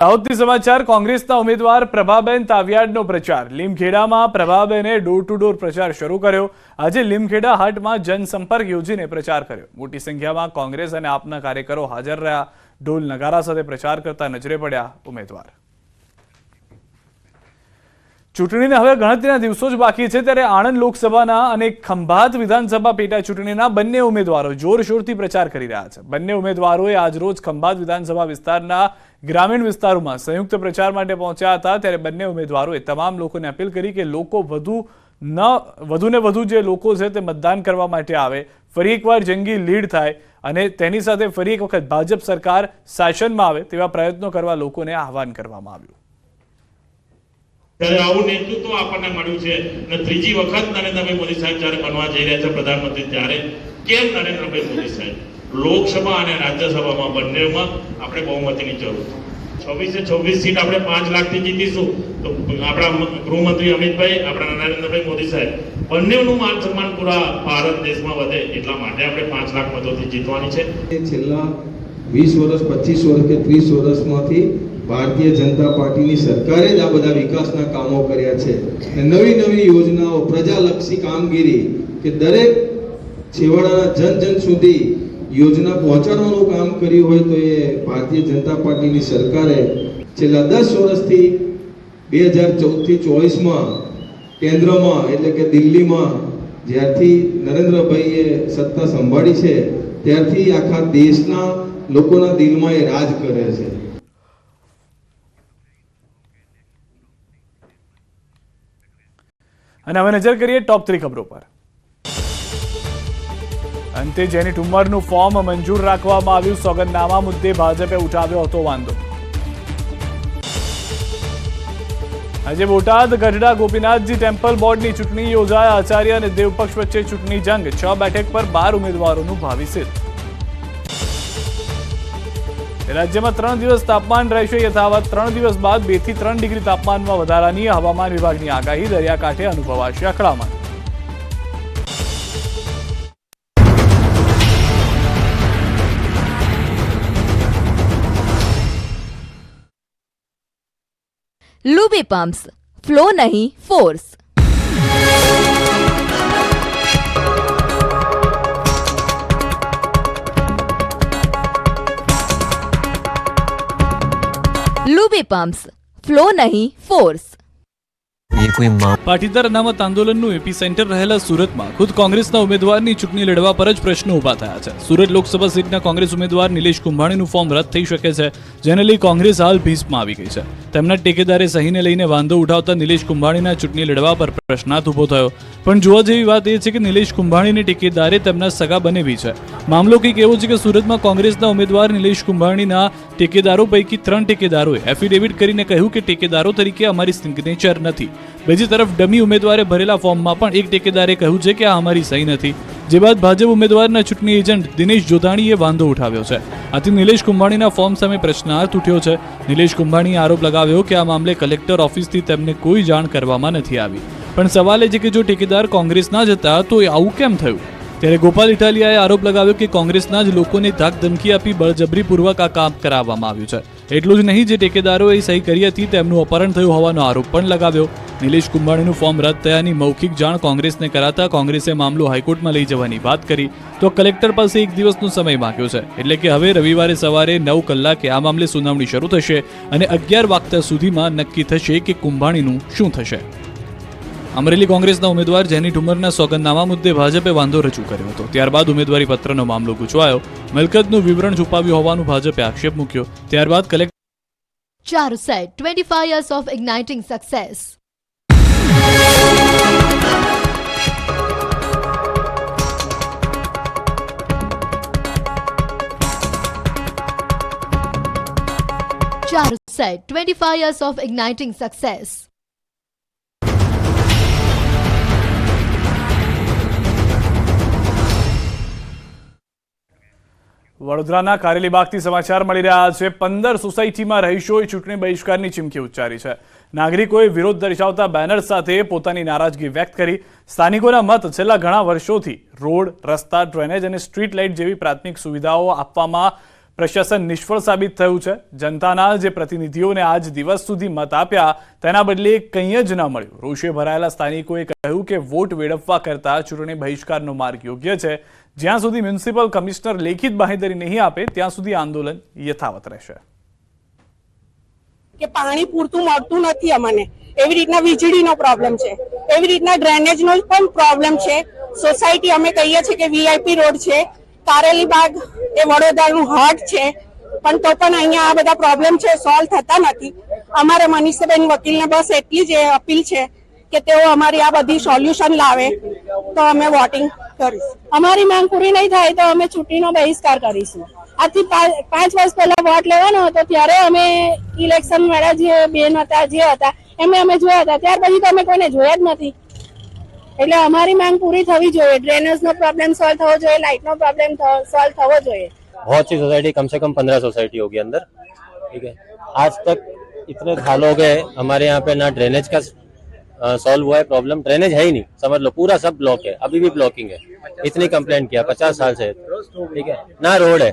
દાહોદથી સમાચાર કોંગ્રેસના ઉમેદવાર પ્રભાબેન તાવિયાડનો પ્રચાર લીમખેડામાં પ્રભાબેને ડોર ટુ ડોર પ્રચાર શરૂ કર્યો। આજે લીમખેડા હાટમાં જનસંપર્ક યોજીને પ્રચાર કર્યો। મોટી સંખ્યામાં કોંગ્રેસ અને આપના કાર્યકરો હાજર રહ્યા। ઢોલ નગારા સાથે પ્રચાર કરતા નજરે પડ્યા ઉમેદવાર। ચૂંટણીને હવે ગણતરીના દિવસો જ બાકી છે ત્યારે આણંદ લોકસભાના અને ખંભાત વિધાનસભા પેટા ચૂંટણીના બંને ઉમેદવારો જોરશોરથી પ્રચાર કરી રહ્યા છે। બંને ઉમેદવારોએ આજરોજ ખંભાત વિધાનસભા વિસ્તારના ગ્રામીણ વિસ્તારોમાં સંયુક્ત પ્રચાર માટે પહોંચ્યા હતા। ત્યારે બંને ઉમેદવારોએ તમામ લોકોને અપીલ કરી કે લોકો વધુને વધુ જે લોકો છે તે મતદાન કરવા માટે આવે, ફરી એકવાર જંગી લીડ થાય અને તેની સાથે ફરી એક વખત ભાજપ સરકાર શાસનમાં આવે તેવા પ્રયત્નો કરવા લોકોને આહવાન કરવામાં આવ્યું। ત્યારે આવું નેતૃત્વ આપણને મળ્યું છે અને ત્રીજી વખત નરેન્દ્રભાઈ મોદી સાહેબ જ્યારે બનવા જઈ રહ્યા છે પ્રધાનમંત્રી, ત્યારે કેમ નરેન્દ્રભાઈ મોદી સાહેબ લોકસભા અને રાજ્યસભામાં બંનેમાં આપણે બહુમતીની જરૂર છે। 26 સીટ આપણે 5 લાખથી જીતીશું તો આપણા ગૃહમંત્રી અમિતભાઈ, આપણા નરેન્દ્રભાઈ મોદી સાહેબ બંનેનું માન સન્માન પૂરા ભારત દેશમાં વધે એટલા માટે આપણે 5 લાખ મતોથી જીતવાની છે। છેલ્લા 20 વર્ષ 25 વર્ષ કે 30 વર્ષમાંથી ભારતીય જનતા પાર્ટીની સરકારે જ આ બધા વિકાસના કામો કર્યા છે। નવી નવી યોજનાઓ, પ્રજાલક્ષી કામગીરી કે દરેક છેવાડાના જન સુધી યોજના પહોંચાડવાનું કામ કર્યું હોય તો એ ભારતીય જનતા પાર્ટીની સરકારે છેલ્લા 10 વર્ષથી 2014 થી 24માં કેન્દ્રમાં એટલે કે દિલ્હીમાં જ્યારથી નરેન્દ્રભાઈએ સત્તા સંભાળી છે ત્યારથી આખા દેશના લોકોના દિલમાં એ રાજ કરે છે। અને હવે નજર કરીએ ટોપ 3 ખબરો પર। અંતે જેની ઠુમ્મરનું ફોર્મ મંજૂર રાખવામાં આવ્યું। સોગંદનામા મુદ્દે ભાજપે ઉઠાવ્યો હતો વાંધો। આજે બોટાદ ગઢડા ગોપીનાથજી ટેમ્પલ બોર્ડની ચૂંટણી યોજાય। આચાર્ય અને દેવપક્ષ વચ્ચે ચૂંટણી જંગ। 6 બેઠક પર 12 ઉમેદવારોનું ભાવિ સિદ્ધ। રાજ્યમાં 3 દિવસ તાપમાન રહેશે યથાવત। 3 દિવસ બાદ 2 થી 3 ડિગ્રી તાપમાનમાં વધારાની હવામાન વિભાગની આગાહી। દરિયાકાંઠે અનુભવાશે અકળામણ। लुबी पंप्स, फ्लो नहीं फोर्स। लुबी पंप्स, फ्लो नहीं फोर्स। પાટીદાર અનામત આંદોલનનું એપીસેન્ટર રહેલા સુરતમાં ખુદ કોંગ્રેસના ઉમેદવારની ચૂંટણી લડવા પર જ પ્રશ્નો ઉભા થયા છે। સુરત લોકસભા સીટના કોંગ્રેસ ઉમેદવાર નિલેશ કુંભાણીનું ફોર્મ રદ થઈ શકે છે, જેને લઈ કોંગ્રેસ હાલ ભીસમાં આવી ગઈ છે। તેમના ટેકેદારે સહીને લઈને વાંધો ઉઠાવતા નિલેશ કુંભાણીના ચૂંટણી લડવા પર પ્રશ્નાર્થ ઉભો થયો। પણ જોવા જેવી વાત એ છે કે નિલેશ કુંભાણીની ટેકેદારે તેમના સગા બનેવી છે। મામલો કંઈક એવો છે કે સુરતમાં કોંગ્રેસના ઉમેદવાર નિલેશ કુંભાણીના ટેકેદારો પૈકી 3 ટેકેદારોએ એફિડેવિટ કરીને કહ્યું કે ટેકેદારો તરીકે અમારી સિગ્નેચર નથી। બીજી તરફ ડમી ઉમેદવારે ભરેલા ફોર્મમાં પણ એક ટેકેદારે કહ્યું છે કે આ અમારી સહી નથી। જે બાદ ભાજપ ઉમેદવારના ચૂંટણી એજન્ટ દિનેશ જોધાણીએ વાંધો ઉઠાવ્યો છે। આથી નિલેશ કુંભાણીના ફોર્મ સામે પ્રશ્નાર્થ ઉઠ્યો છે। નિલેશ કુંભાણીએ આરોપ લગાવ્યો કે આ મામલે કલેક્ટર ઓફિસથી તેમને કોઈ જાણ કરવામાં નથી આવી। પણ સવાલ એ છે કે જો ટેકેદાર કોંગ્રેસના જ હતા તો આવું કેમ થયું? ત્યારે ગોપાલ ઇટાલિયાએ આરોપ લગાવ્યો કે કોંગ્રેસના જ લોકોને ધાક ધમકી આપી બળજબરીપૂર્વક આ કામ કરાવવામાં આવ્યું છે। એટલું જ નહીં, જે ટેકેદારોએ સહી કરી હતી તેમનું અપહરણ થયું હોવાનો આરોપ પણ લગાવ્યો। નિલેશ કુંભાણીનું ફોર્મ રદ થયાની મૌખિક જાણ કોંગ્રેસને કરાતા કોંગ્રેસે મામલો હાઈકોર્ટમાં લઈ જવાની વાત કરી તો કલેક્ટર પાસે 1 દિવસનો સમય માંગ્યો છે। એટલે કે હવે રવિવારે સવારે 9 કલાકે આ મામલે સુનાવણી શરૂ થશે અને 11 વાગ્યા સુધીમાં નક્કી થશે કે કુંભાણીનું શું થશે। અમરેલી કોંગ્રેસના ઉમેદવાર જેની ઠુમ્મરના સોગંદનામા મુદ્દે ભાજપે વાંધો રજૂ કર્યો હતો। ત્યારબાદ ઉમેદવારી પત્રનો મામલો ગૂંચવાયો। મિલકતનું વિવરણ છુપાવ્યું હોવાનું ભાજપે આક્ષેપ મૂક્યો। ત્યારબાદ collector Charuset, 25 years of igniting success. Charuset, 25 years of igniting success. વડોદરાના કારેલીબાગથી સમાચાર મળી રહ્યા છે। 15 સોસાયટીમાં રહીશોએ ચૂંટણી બહિષ્કારની ચીમકી ઉચ્ચારી છે। નાગરિકોએ વિરોધ દર્શાવતા બેનર સાથે પોતાની નારાજગી વ્યક્ત કરી। સ્થાનિકોના મત છેલ્લા ઘણા વર્ષોથી રોડ, રસ્તા, ડ્રેનેજ અને સ્ટ્રીટ લાઇટ જેવી પ્રાથમિક સુવિધાઓ આપવામાં પ્રશાસન નિષ્ફળ સાબિત થયું છે. જનતાના જે પ્રતિનિધિઓને આજ દિવસ સુધી મત આપ્યા તેના બદલે કંઈ જ ન મળ્યું. રોષે ભરાયેલા સ્થાનિકોએ કહ્યું કે વોટ વેડફવા કરતા ચૂંટણી બહિષ્કારનો માર્ગ યોગ્ય છે. જ્યાં સુધી મ્યુનિસિપલ કમિશનર લેખિત બાંહેધરી નહીં આપે ત્યાં સુધી આંદોલન યથાવત રહેશે. કે પાણી પૂરતું મળતું નથી અમને, એવી રીતના વીજળીનો પ્રોબ્લેમ છે, એવી રીતના ડ્રેનેજનો પણ પ્રોબ્લેમ છે. સોસાયટી અમે કહીએ છીએ કે વીઆઈપી રોડ છે, કારેલી બાગ એ વડોદરાનું હાર્ટ છે, પણ તો પણ અહીંયા આ બધા પ્રોબ્લેમ છે સોલ્વ થતા નથી. અમારે મનીષાબેન વકીલને બસ એટલી જ અપીલ છે કે તેઓ અમારી આ બધી સોલ્યુશન લાવે તો અમે વોટિંગ કરીશું. અમારી માંગ પૂરી નહીં થાય તો અમે ચૂંટણીનો બહિષ્કાર કરીશું. આજથી 5 વર્ષ પહેલા વોટ લેવાનો હતો ત્યારે અમે ઇલેક્શન વાળા જે બેન હતા જે હતા એમને અમે જોયા હતા, ત્યાર પછી તો અમે કોઈને જોયા જ નથી. એટલે અમારી માંગ પૂરી થવી જોઈએ. ड्रेनेजનો प्रॉब्लम सॉल्व થવો જોઈએ, लाइटનો प्रॉब्लम सॉल्व થવો જોઈએ. बहुत सी सोसाइटी, कम से कम 15 सोसाइटी होगी अंदर, ठीक है. आज तक इतने साल हो गए हमारे यहाँ पे ना ड्रेनेज का सॉल्व हुआ है प्रॉब्लम. ड्रेनेज है ही नहीं, समझ लो पूरा सब ब्लॉक है, अभी भी ब्लॉकिंग है. इतनी कंप्लेंट किया 50 साल से, ठीक है. ना रोड है,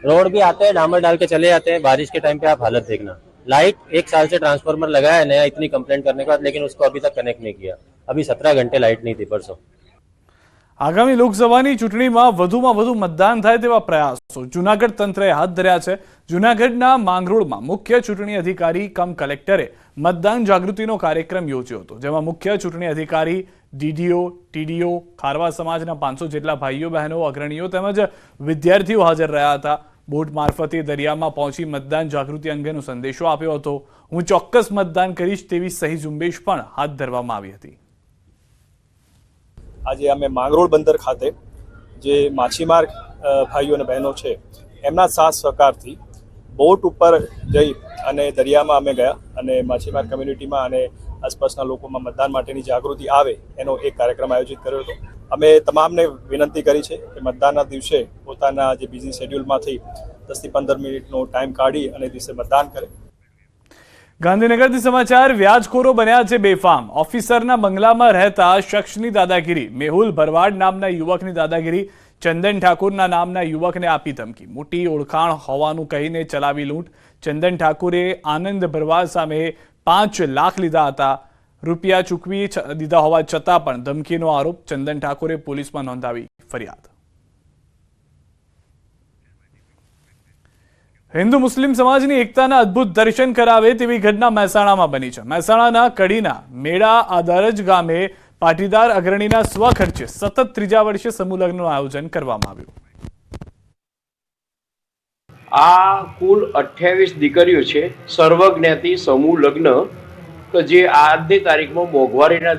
रोड भी आते हैं डामर डाल के चले जाते हैं. बारिश के टाइम पे आप हालत देखना. लाइट 1 साल से ट्रांसफार्मर लगाया है नया, इतनी कंप्लेंट करने के बाद, लेकिन उसको अभी तक कनेक्ट नहीं किया. अभी 17 घंटे लाइट नहीं थी परसों. આગામી લોકસભાની ચૂંટણીમાં વધુમાં વધુ મતદાન થાય તેવા પ્રયાસો જૂનાગઢ તંત્રએ હાથ ધર્યા છે. જૂનાગઢના માંગરોળમાં મુખ્ય ચૂંટણી અધિકારી કમ કલેક્ટરે મતદાન જાગૃતિનો કાર્યક્રમ યોજ્યો હતો, જેમાં મુખ્ય ચૂંટણી અધિકારી, ડીડીઓ, ટીડીઓ, ખારવા સમાજના 500 જેટલા ભાઈઓ બહેનો, અગ્રણીઓ તેમજ વિદ્યાર્થીઓ હાજર રહ્યા હતા. બોટ મારફતે દરિયામાં પહોંચી મતદાન જાગૃતિ અંગેનો સંદેશો આપ્યો હતો. હું ચોક્કસ મતદાન કરીશ તેવી સહી ઝુંબેશ પણ હાથ ધરવામાં આવી હતી. આજે અમે માંગરોળ બંદર ખાતે જે માછીમાર ભાઈઓ અને બહેનો છે એમના સાથ સહકારથી બોટ ઉપર જઈ અને દરિયામાં અમે ગયા અને માછીમાર કમ્યુનિટીમાં અને આસપાસના લોકોમાં મતદાન માટેની જાગૃતિ આવે એનો એક કાર્યક્રમ આયોજિત કર્યો હતો. અમે તમામને વિનંતી કરી છે કે મતદાનના દિવસે પોતાના જે બિઝી શેડ્યુલમાંથી 10 થી 15 મિનિટનો ટાઈમ કાઢી અને દિવસે મતદાન કરે. ગાંધીનગરથી સમાચાર. વ્યાજખોરો બન્યા છે બેફામ. ઓફિસરના બંગલામાં રહેતા શખ્સની દાદાગીરી. મેહુલ ભરવાડ નામના યુવકની દાદાગીરી. ચંદન ઠાકુરના નામના યુવકને આપી ધમકી. મોટી ઓળખાણ હોવાનું કહીને ચલાવી લૂંટ. ચંદન ઠાકુરે આનંદ ભરવાડ સામે 5 લાખ લીધા હતા. રૂપિયા ચૂકવી દીધા હોવા છતાં પણ ધમકીનો આરોપ. ચંદન ઠાકુરે પોલીસમાં નોંધાવી ફરિયાદ. હિન્દુ મુસ્લિમ સમાજની એકતાના અદ્ભુત દર્શન કરાવે તેવી ઘટના મહેસાણામાં બની છે. મહેસાણાના કડીના મેળા આદરજ ગામે પાટીદાર અગ્રણીના સ્વખર્ચે સતત 3જા વર્ષે સમૂહ લગ્નનું આયોજન કરવામાં આવ્યું. આ કુલ 28 દીકરીઓ છે, સર્વજ્ઞાતિ સમૂહ લગ્ન કે જે આજની તારીખમાં મોંઘવારીના